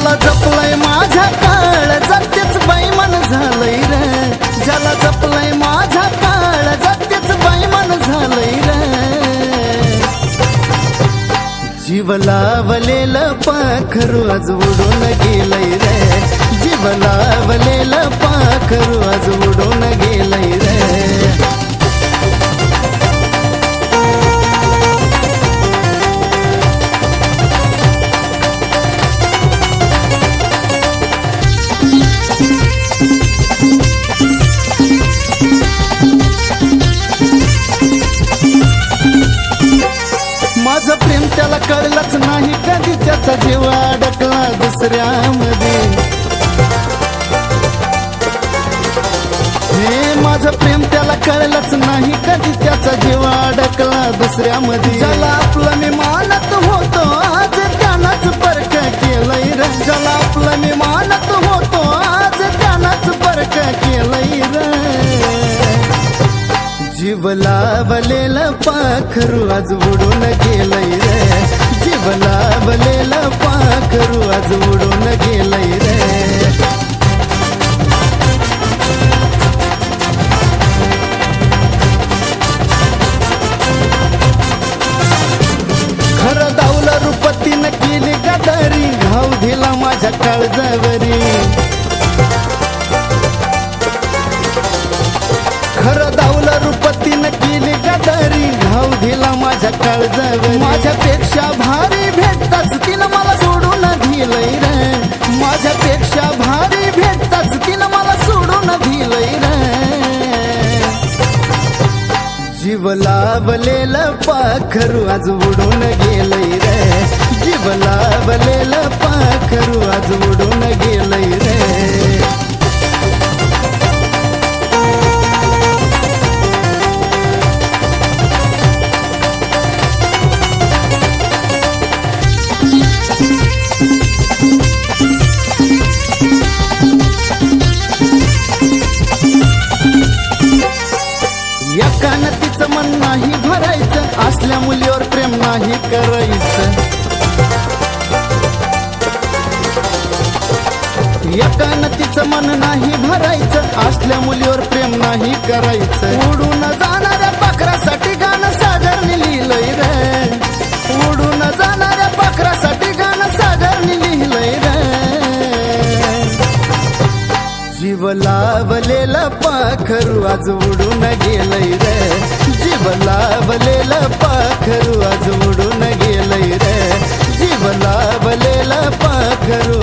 ज्याला जपलंय माझ्या काळ जातेच बैमान झालंय रे, ज्याला जपलंय माझ्या काळ जातेच बैमान झालंय रे। जीव लावलेलं पाखरू आज उडून गेलंय रे, जीव लावलेलं पाखरू आज उडून गेलंय रे। माझं प्रेम त्याला कळलंच नाही कधी, त्याचा जीव अडकला दुसऱ्यामध्ये। हे माझं प्रेम त्याला कळलंच नाही कधी, त्याचा जीव अडकला दुसऱ्यामध्ये। ज्याला आपलं मी मानत होतो आज त्यानंच परक केलंय रे, ज्याला आपलं मी मानत होतो आज त्यानंच परक केलंय रे। जीव लावलेलं पाखरू आज उडून गेलंय रे, जीव लावलेलं पाखरू आज उडून गेलंय रे। खरं दावलं रुपतीनं केली गदारी, घाव दिला माझ्या काळजावरी। खरं दावलं रुपतीनं केली गदारी, घाव दिला माझ्या काळजावरी। माझ्यापेक्षा भारी भेटताच तिनं मला सोडून दिलंय रे, माझ्यापेक्षा भारी भेटताच तिनं मला सोडून दिलंय रे। जीव लावलेलं पाखरू आज उडून गेलंय रे, जीव लावलेलं पाखरू आज उडून गेलंय रे। एकानं तिचं मन नाही भरायचं, असल्या मुलीवर प्रेम नाही करायचं। एकानं तिचं मन नाही भरायचं, असल्या मुलीवर प्रेम नाही करायचं। उडून जाणाऱ्या पाखरासाठी गाणं सागरने लिहिलंय रे, उडून जाणाऱ्या पाखरासाठी गाणं सागरने लिहिलंय रे। जीव लावलेलं पाखरू आज उडून गेलंय रे, जीव लावलेलं पाखरू आज उडून गेलंय रे, जीव लावलेलं पाखरू